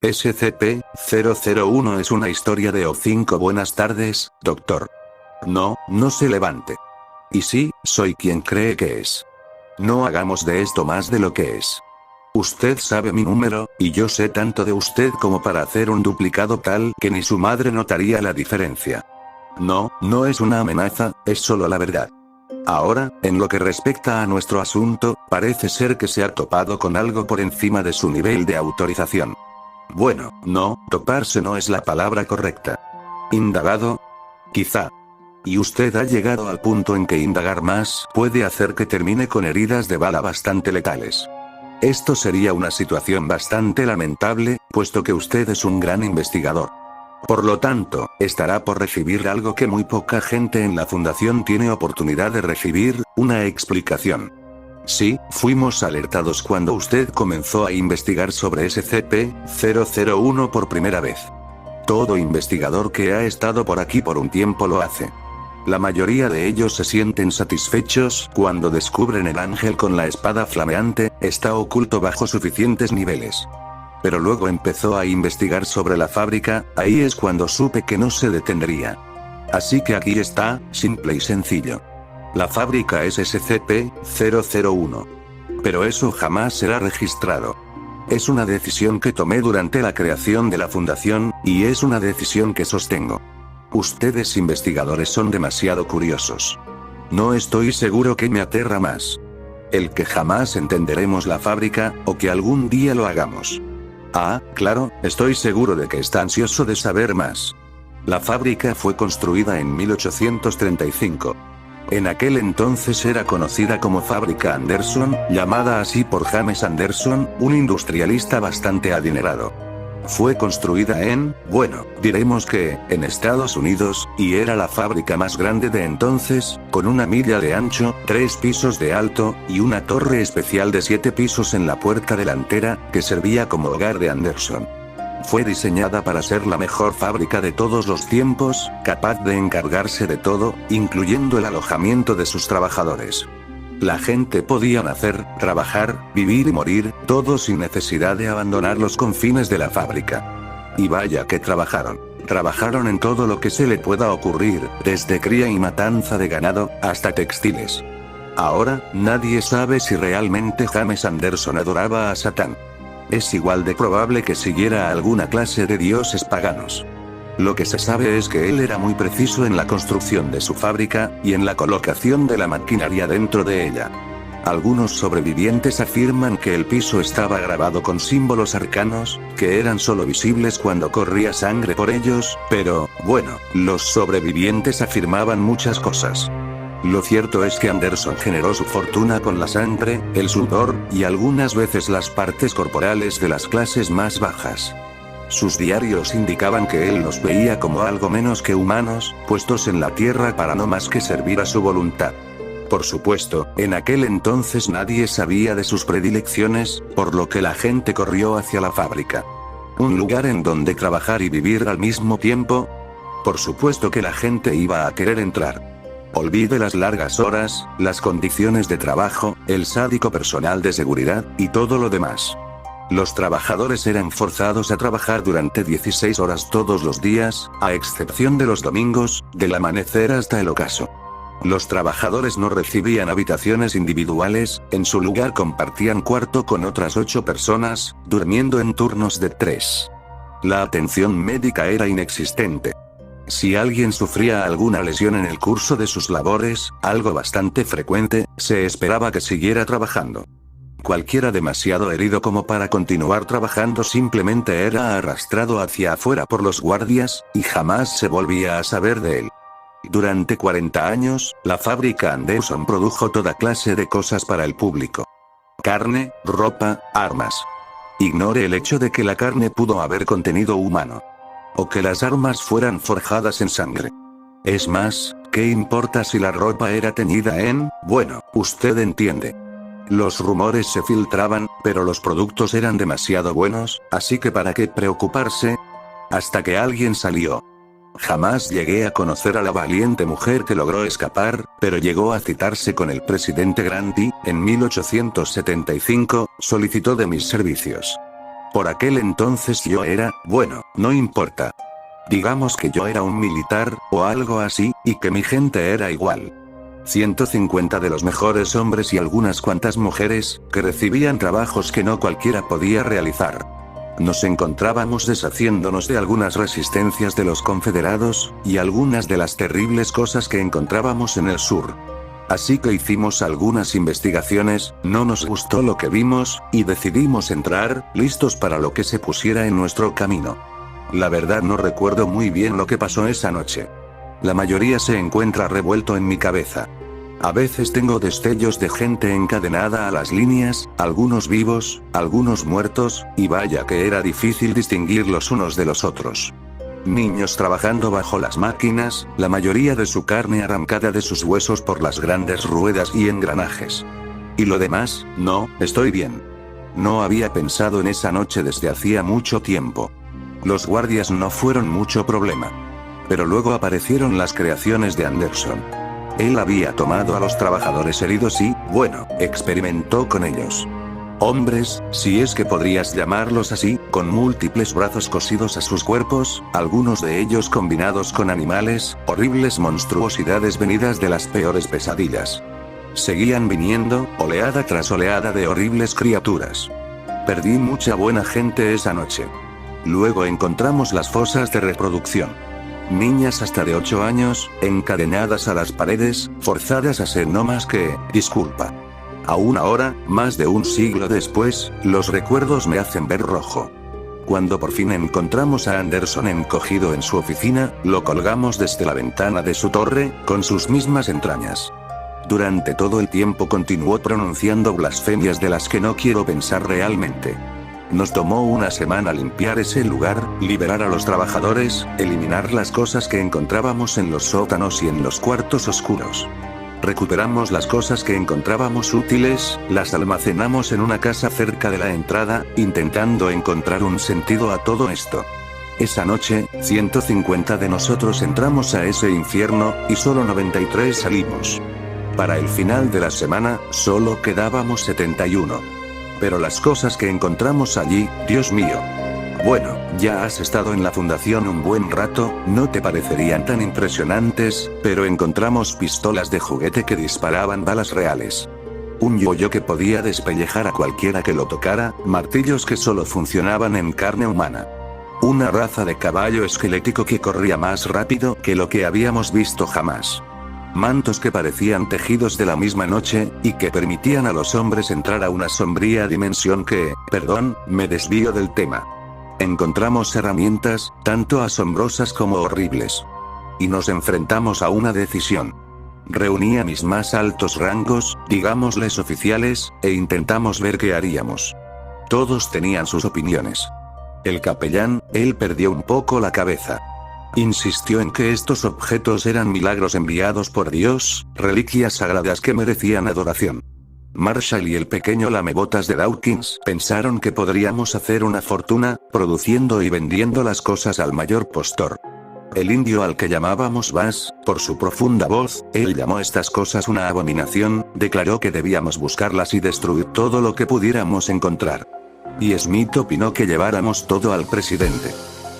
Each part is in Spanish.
SCP-001 es una historia de O5. Buenas tardes, doctor. No, no se levante. Y sí, soy quien cree que es. No hagamos de esto más de lo que es. Usted sabe mi número, y yo sé tanto de usted como para hacer un duplicado tal que ni su madre notaría la diferencia. No, no es una amenaza, es solo la verdad. Ahora, en lo que respecta a nuestro asunto, parece ser que se ha topado con algo por encima de su nivel de autorización. Bueno, no, toparse no es la palabra correcta. ¿Indagado? Quizá. Y usted ha llegado al punto en que indagar más puede hacer que termine con heridas de bala bastante letales. Esto sería una situación bastante lamentable, puesto que usted es un gran investigador. Por lo tanto, estará por recibir algo que muy poca gente en la fundación tiene oportunidad de recibir, una explicación. Sí, fuimos alertados cuando usted comenzó a investigar sobre SCP-001 por primera vez. Todo investigador que ha estado por aquí por un tiempo lo hace. La mayoría de ellos se sienten satisfechos cuando descubren el ángel con la espada flameante, está oculto bajo suficientes niveles. Pero luego empezó a investigar sobre la fábrica, ahí es cuando supe que no se detendría. Así que aquí está, simple y sencillo. La fábrica es SCP-001. Pero eso jamás será registrado. Es una decisión que tomé durante la creación de la fundación, y es una decisión que sostengo. Ustedes investigadores son demasiado curiosos. No estoy seguro qué me aterra más. El que jamás entenderemos la fábrica, o que algún día lo hagamos. Ah, claro, estoy seguro de que está ansioso de saber más. La fábrica fue construida en 1835. En aquel entonces era conocida como Fábrica Anderson, llamada así por James Anderson, un industrialista bastante adinerado. Fue construida diremos que, en Estados Unidos, y era la fábrica más grande de entonces, con 1 milla de ancho, 3 pisos de alto, y una torre especial de 7 pisos en la puerta delantera, que servía como hogar de Anderson. Fue diseñada para ser la mejor fábrica de todos los tiempos, capaz de encargarse de todo, incluyendo el alojamiento de sus trabajadores. La gente podía nacer, trabajar, vivir y morir, todo sin necesidad de abandonar los confines de la fábrica. Y vaya que trabajaron. Trabajaron en todo lo que se le pueda ocurrir, desde cría y matanza de ganado, hasta textiles. Ahora, nadie sabe si realmente James Anderson adoraba a Satán. Es igual de probable que siguiera alguna clase de dioses paganos. Lo que se sabe es que él era muy preciso en la construcción de su fábrica, y en la colocación de la maquinaria dentro de ella. Algunos sobrevivientes afirman que el piso estaba grabado con símbolos arcanos, que eran solo visibles cuando corría sangre por ellos, pero, los sobrevivientes afirmaban muchas cosas. Lo cierto es que Anderson generó su fortuna con la sangre, el sudor, y algunas veces las partes corporales de las clases más bajas. Sus diarios indicaban que él los veía como algo menos que humanos, puestos en la tierra para no más que servir a su voluntad. Por supuesto, en aquel entonces nadie sabía de sus predilecciones, por lo que la gente corrió hacia la fábrica. ¿Un lugar en donde trabajar y vivir al mismo tiempo? Por supuesto que la gente iba a querer entrar. Olvide las largas horas, las condiciones de trabajo, el sádico personal de seguridad, y todo lo demás. Los trabajadores eran forzados a trabajar durante 16 horas todos los días, a excepción de los domingos, del amanecer hasta el ocaso. Los trabajadores no recibían habitaciones individuales, en su lugar compartían cuarto con otras 8 personas, durmiendo en turnos de 3. La atención médica era inexistente. Si alguien sufría alguna lesión en el curso de sus labores, algo bastante frecuente, se esperaba que siguiera trabajando. Cualquiera demasiado herido como para continuar trabajando simplemente era arrastrado hacia afuera por los guardias, y jamás se volvía a saber de él. Durante 40 años, la fábrica Anderson produjo toda clase de cosas para el público. Carne, ropa, armas. Ignore el hecho de que la carne pudo haber contenido humano. O que las armas fueran forjadas en sangre. Es más, ¿qué importa si la ropa era teñida en? Usted entiende. Los rumores se filtraban, pero los productos eran demasiado buenos, así que ¿para qué preocuparse? Hasta que alguien salió. Jamás llegué a conocer a la valiente mujer que logró escapar, pero llegó a citarse con el presidente Grant y, en 1875, solicitó de mis servicios. Por aquel entonces yo era, bueno, no importa. Digamos que yo era un militar, o algo así, y que mi gente era igual. 150 de los mejores hombres y algunas cuantas mujeres, que recibían trabajos que no cualquiera podía realizar. Nos encontrábamos deshaciéndonos de algunas resistencias de los confederados, y algunas de las terribles cosas que encontrábamos en el sur. Así que hicimos algunas investigaciones, no nos gustó lo que vimos, y decidimos entrar, listos para lo que se pusiera en nuestro camino. La verdad no recuerdo muy bien lo que pasó esa noche. La mayoría se encuentra revuelto en mi cabeza. A veces tengo destellos de gente encadenada a las líneas, algunos vivos, algunos muertos, y vaya que era difícil distinguir los unos de los otros. Niños trabajando bajo las máquinas, la mayoría de su carne arrancada de sus huesos por las grandes ruedas y engranajes. Y lo demás, no, estoy bien. No había pensado en esa noche desde hacía mucho tiempo. Los guardias no fueron mucho problema. Pero luego aparecieron las creaciones de Anderson. Él había tomado a los trabajadores heridos y, bueno, experimentó con ellos. Hombres, si es que podrías llamarlos así, con múltiples brazos cosidos a sus cuerpos, algunos de ellos combinados con animales, horribles monstruosidades venidas de las peores pesadillas. Seguían viniendo, oleada tras oleada de horribles criaturas. Perdí mucha buena gente esa noche. Luego encontramos las fosas de reproducción. Niñas hasta de 8 años, encadenadas a las paredes, forzadas a ser no más que, disculpa. Aún ahora, más de un siglo después, los recuerdos me hacen ver rojo. Cuando por fin encontramos a Anderson encogido en su oficina, lo colgamos desde la ventana de su torre, con sus mismas entrañas. Durante todo el tiempo continuó pronunciando blasfemias de las que no quiero pensar realmente. Nos tomó una semana limpiar ese lugar, liberar a los trabajadores, eliminar las cosas que encontrábamos en los sótanos y en los cuartos oscuros. Recuperamos las cosas que encontrábamos útiles, las almacenamos en una casa cerca de la entrada, intentando encontrar un sentido a todo esto. Esa noche, 150 de nosotros entramos a ese infierno, y solo 93 salimos. Para el final de la semana, solo quedábamos 71. Pero las cosas que encontramos allí, Dios mío. Bueno, ya has estado en la fundación un buen rato, no te parecerían tan impresionantes, pero encontramos pistolas de juguete que disparaban balas reales. Un yoyo que podía despellejar a cualquiera que lo tocara, martillos que solo funcionaban en carne humana. Una raza de caballo esquelético que corría más rápido que lo que habíamos visto jamás. Mantos que parecían tejidos de la misma noche, y que permitían a los hombres entrar a una sombría dimensión que, perdón, me desvío del tema. Encontramos herramientas, tanto asombrosas como horribles. Y nos enfrentamos a una decisión. Reuní a mis más altos rangos, digámosles oficiales, e intentamos ver qué haríamos. Todos tenían sus opiniones. El capellán, él perdió un poco la cabeza. Insistió en que estos objetos eran milagros enviados por Dios, reliquias sagradas que merecían adoración. Marshall y el pequeño lamebotas de Dawkins pensaron que podríamos hacer una fortuna, produciendo y vendiendo las cosas al mayor postor. El indio al que llamábamos Bass, por su profunda voz, él llamó estas cosas una abominación, declaró que debíamos buscarlas y destruir todo lo que pudiéramos encontrar. Y Smith opinó que lleváramos todo al presidente.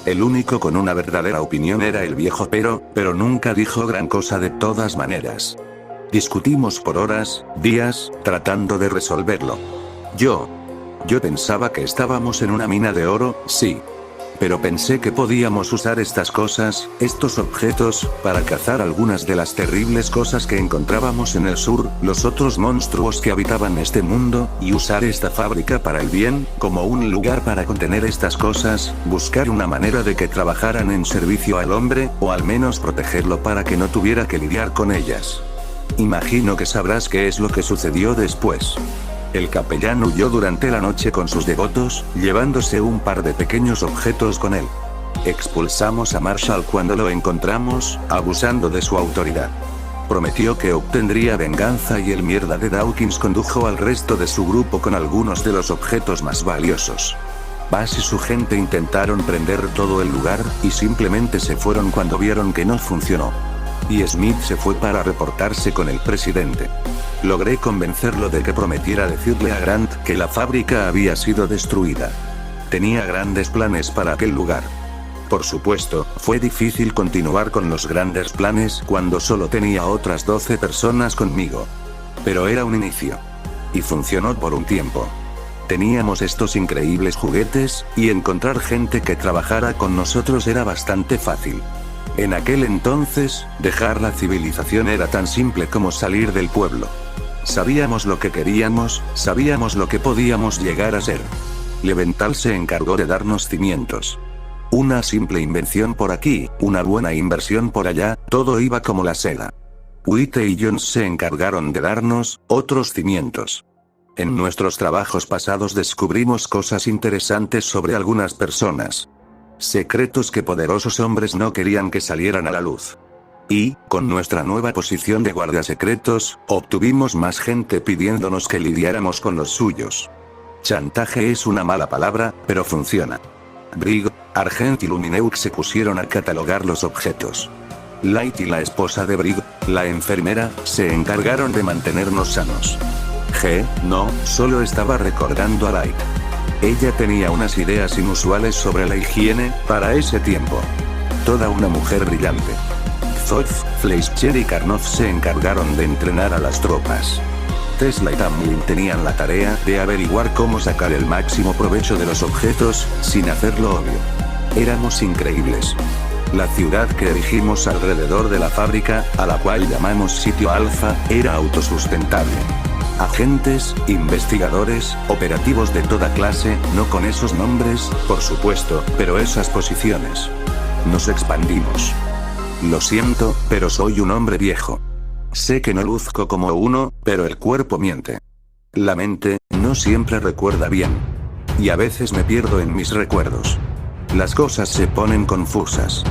El único con una verdadera opinión era el viejo pero nunca dijo gran cosa de todas maneras. Discutimos por horas, días, tratando de resolverlo. Yo pensaba que estábamos en una mina de oro, sí. Pero pensé que podíamos usar estas cosas, estos objetos, para cazar algunas de las terribles cosas que encontrábamos en el sur, los otros monstruos que habitaban este mundo, y usar esta fábrica para el bien, como un lugar para contener estas cosas, buscar una manera de que trabajaran en servicio al hombre, o al menos protegerlo para que no tuviera que lidiar con ellas. Imagino que sabrás qué es lo que sucedió después. El capellán huyó durante la noche con sus devotos, llevándose un par de pequeños objetos con él. Expulsamos a Marshall cuando lo encontramos, abusando de su autoridad. Prometió que obtendría venganza y el mierda de Dawkins condujo al resto de su grupo con algunos de los objetos más valiosos. Bass y su gente intentaron prender todo el lugar, y simplemente se fueron cuando vieron que no funcionó. Y Smith se fue para reportarse con el presidente. Logré convencerlo de que prometiera decirle a Grant que la fábrica había sido destruida. Tenía grandes planes para aquel lugar. Por supuesto, fue difícil continuar con los grandes planes cuando solo tenía otras 12 personas conmigo. Pero era un inicio. Y funcionó por un tiempo. Teníamos estos increíbles juguetes, y encontrar gente que trabajara con nosotros era bastante fácil. En aquel entonces, dejar la civilización era tan simple como salir del pueblo. Sabíamos lo que queríamos, sabíamos lo que podíamos llegar a ser. Leventhal se encargó de darnos cimientos. Una simple invención por aquí, una buena inversión por allá, todo iba como la seda. White y Jones se encargaron de darnos otros cimientos. En nuestros trabajos pasados descubrimos cosas interesantes sobre algunas personas. Secretos que poderosos hombres no querían que salieran a la luz. Y, con nuestra nueva posición de guardiasecretos, obtuvimos más gente pidiéndonos que lidiáramos con los suyos. Chantaje es una mala palabra, pero funciona. Briggs, Argent y Lumineux se pusieron a catalogar los objetos. Light y la esposa de Briggs, la enfermera, se encargaron de mantenernos sanos. No, solo estaba recordando a Light. Ella tenía unas ideas inusuales sobre la higiene, para ese tiempo. Toda una mujer brillante. Zoff, Fleischer y Karnoff se encargaron de entrenar a las tropas. Tesla y Tamlin tenían la tarea de averiguar cómo sacar el máximo provecho de los objetos, sin hacerlo obvio. Éramos increíbles. La ciudad que erigimos alrededor de la fábrica, a la cual llamamos Sitio Alfa, era autosustentable. Agentes, investigadores, operativos de toda clase, no con esos nombres, por supuesto, pero esas posiciones. Nos expandimos. Lo siento, pero soy un hombre viejo. Sé que no luzco como uno, pero el cuerpo miente. La mente, no siempre recuerda bien. Y a veces me pierdo en mis recuerdos. Las cosas se ponen confusas.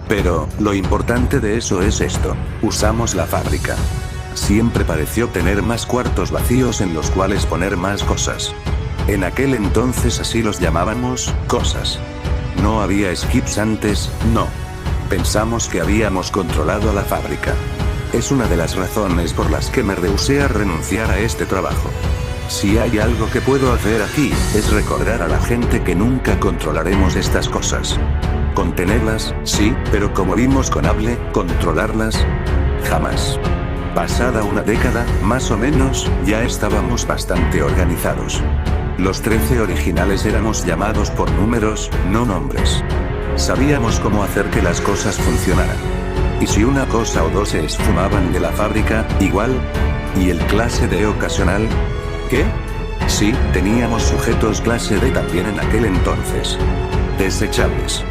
Pero, lo importante de eso es esto. Usamos la fábrica. Siempre pareció tener más cuartos vacíos en los cuales poner más cosas. En aquel entonces así los llamábamos, cosas. No había skips antes, no. Pensamos que habíamos controlado a la fábrica. Es una de las razones por las que me rehusé a renunciar a este trabajo. Si hay algo que puedo hacer aquí, es recordar a la gente que nunca controlaremos estas cosas. Contenerlas, sí, pero como vimos con Able, controlarlas, jamás. Pasada una década, más o menos, ya estábamos bastante organizados. Los 13 originales éramos llamados por números, no nombres. Sabíamos cómo hacer que las cosas funcionaran. Y si una cosa o dos se esfumaban de la fábrica, igual. ¿Y el clase D ocasional? ¿Qué? Sí, teníamos sujetos clase D también en aquel entonces. Desechables.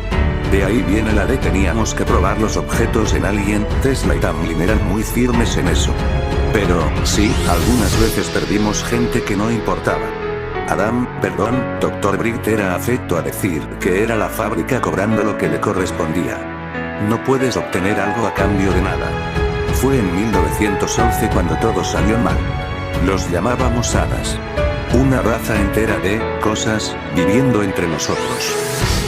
De ahí viene la D. Teníamos que probar los objetos en alguien. Tesla y Tamlin eran muy firmes en eso. Pero, sí, algunas veces perdimos gente que no importaba. Dr. Briggs era afecto a decir que era la fábrica cobrando lo que le correspondía. No puedes obtener algo a cambio de nada. Fue en 1911 cuando todo salió mal. Los llamábamos hadas. Una raza entera de cosas viviendo entre nosotros.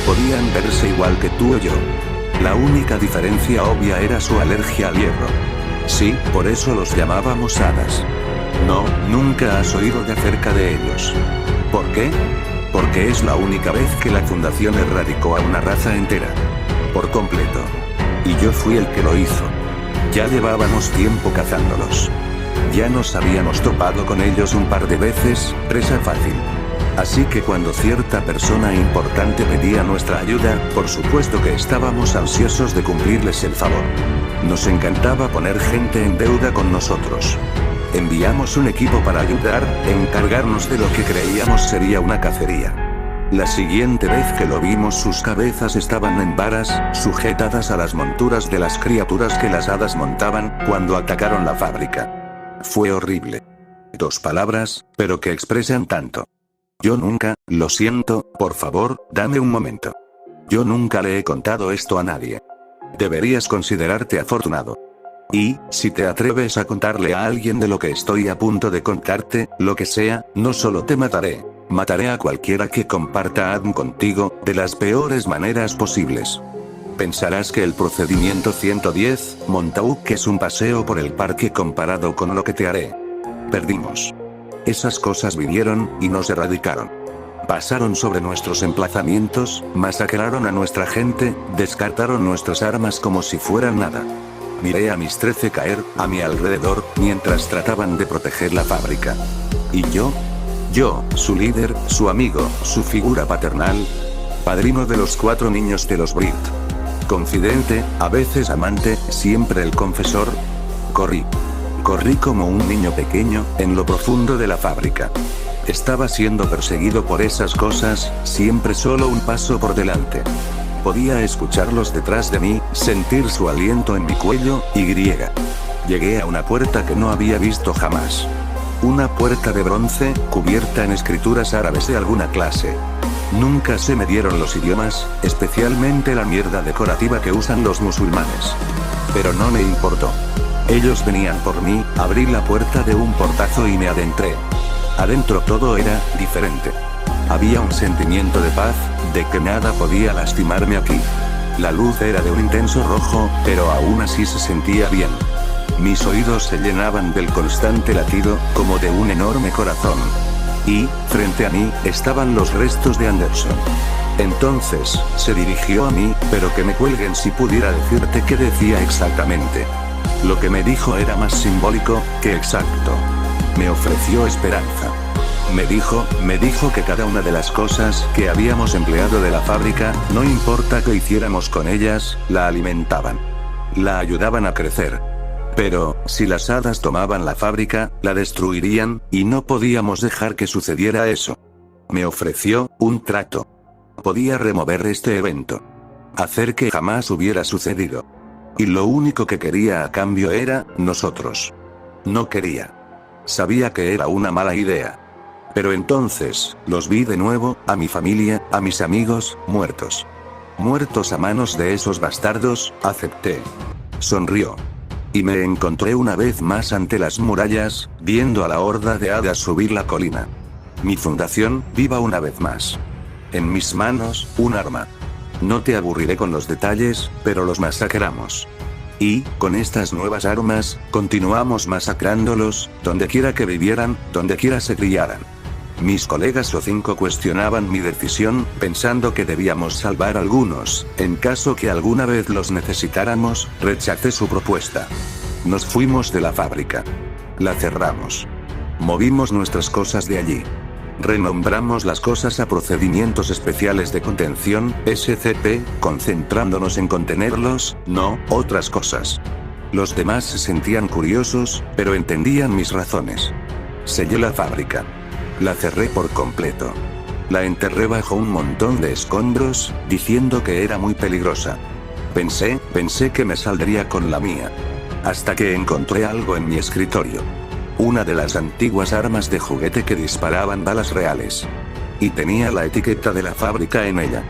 Podían verse igual que tú o yo. La única diferencia obvia era su alergia al hierro. Sí, por eso los llamábamos hadas. No, nunca has oído de acerca de ellos. ¿Por qué? Porque es la única vez que la Fundación erradicó a una raza entera. Por completo. Y yo fui el que lo hizo. Ya llevábamos tiempo cazándolos. Ya nos habíamos topado con ellos un par de veces, presa fácil. Así que cuando cierta persona importante pedía nuestra ayuda, por supuesto que estábamos ansiosos de cumplirles el favor. Nos encantaba poner gente en deuda con nosotros. Enviamos un equipo para ayudar, encargarnos de lo que creíamos sería una cacería. La siguiente vez que lo vimos sus cabezas estaban en varas, sujetadas a las monturas de las criaturas que las hadas montaban, cuando atacaron la fábrica. Fue horrible. 2 palabras, pero que expresan tanto. Yo nunca, lo siento, por favor, dame un momento. Yo nunca le he contado esto a nadie. Deberías considerarte afortunado. Y, si te atreves a contarle a alguien de lo que estoy a punto de contarte, lo que sea, no solo te mataré, mataré a cualquiera que comparta ADN contigo, de las peores maneras posibles. Pensarás que el procedimiento 110, Montauk es un paseo por el parque comparado con lo que te haré. Perdimos. Esas cosas vinieron, y nos erradicaron. Pasaron sobre nuestros emplazamientos, masacraron a nuestra gente, descartaron nuestras armas como si fueran nada. Miré a mis 13 caer a mi alrededor, mientras trataban de proteger la fábrica. ¿Y yo? Yo, su líder, su amigo, su figura paternal. Padrino de los 4 niños de los Brit. Confidente, a veces amante, siempre el confesor. Corrí. Corrí como un niño pequeño, en lo profundo de la fábrica. Estaba siendo perseguido por esas cosas, siempre solo un paso por delante. Podía escucharlos detrás de mí, sentir su aliento en mi cuello, y llegué a una puerta que no había visto jamás. Una puerta de bronce, cubierta en escrituras árabes de alguna clase. Nunca se me dieron los idiomas, especialmente la mierda decorativa que usan los musulmanes. Pero no me importó. Ellos venían por mí, abrí la puerta de un portazo y me adentré. Adentro todo era diferente. Había un sentimiento de paz, de que nada podía lastimarme aquí. La luz era de un intenso rojo, pero aún así se sentía bien. Mis oídos se llenaban del constante latido, como de un enorme corazón. Y, frente a mí, estaban los restos de Anderson. Entonces, se dirigió a mí, pero que me cuelguen si pudiera decirte qué decía exactamente. Lo que me dijo era más simbólico que exacto. Me ofreció esperanza. Me dijo que cada una de las cosas que habíamos empleado de la fábrica, no importa qué hiciéramos con ellas, la alimentaban. La ayudaban a crecer. Pero, si las hadas tomaban la fábrica, la destruirían, y no podíamos dejar que sucediera eso. Me ofreció un trato. Podía remover este evento. Hacer que jamás hubiera sucedido. Y lo único que quería a cambio era, nosotros. No quería. Sabía que era una mala idea. Pero entonces, los vi de nuevo, a mi familia, a mis amigos, muertos. Muertos a manos de esos bastardos, acepté. Sonrió. Y me encontré una vez más ante las murallas, viendo a la horda de hadas subir la colina. Mi fundación, viva una vez más. En mis manos, un arma. No te aburriré con los detalles, pero los masacramos. Y, con estas nuevas armas, continuamos masacrándolos, donde quiera que vivieran, donde quiera se criaran. Mis colegas O5 cuestionaban mi decisión, pensando que debíamos salvar algunos, en caso que alguna vez los necesitáramos. Rechacé su propuesta. Nos fuimos de la fábrica. La cerramos. Movimos nuestras cosas de allí. Renombramos las cosas a procedimientos especiales de contención, SCP, concentrándonos en contenerlos, no otras cosas. Los demás se sentían curiosos, pero entendían mis razones. Sellé la fábrica. La cerré por completo. La enterré bajo un montón de escombros, diciendo que era muy peligrosa. Pensé que me saldría con la mía. Hasta que encontré algo en mi escritorio. Una de las antiguas armas de juguete que disparaban balas reales. Y tenía la etiqueta de la fábrica en ella.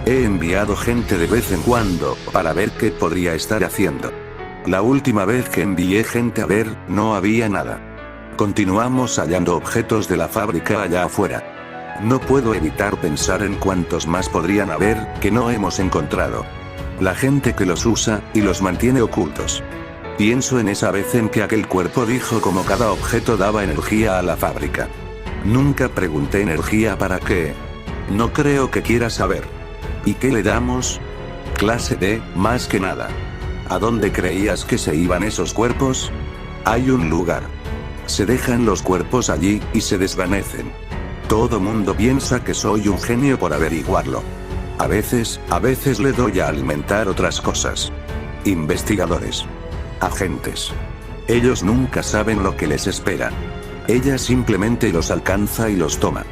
He enviado gente de vez en cuando, para ver qué podría estar haciendo. La última vez que envié gente a ver, no había nada. Continuamos hallando objetos de la fábrica allá afuera. No puedo evitar pensar en cuántos más podrían haber, que no hemos encontrado. La gente que los usa, y los mantiene ocultos. Pienso en esa vez en que aquel cuerpo dijo cómo cada objeto daba energía a la fábrica. Nunca pregunté energía para qué. No creo que quiera saber. ¿Y qué le damos? Clase D, más que nada. ¿A dónde creías que se iban esos cuerpos? Hay un lugar. Se dejan los cuerpos allí, y se desvanecen. Todo mundo piensa que soy un genio por averiguarlo. A veces le doy a alimentar otras cosas. Investigadores. Agentes. Ellos nunca saben lo que les espera. Ella simplemente los alcanza y los toma.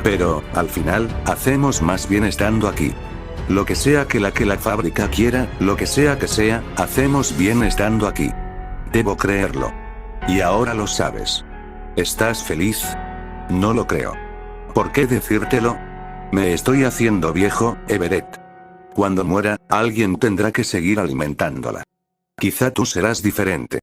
Pero, al final, hacemos más bien estando aquí. Lo que sea que la fábrica quiera, lo que sea, hacemos bien estando aquí. Debo creerlo. Y ahora lo sabes. ¿Estás feliz? No lo creo. ¿Por qué decírtelo? Me estoy haciendo viejo, Everett. Cuando muera, alguien tendrá que seguir alimentándola. Quizá tú serás diferente.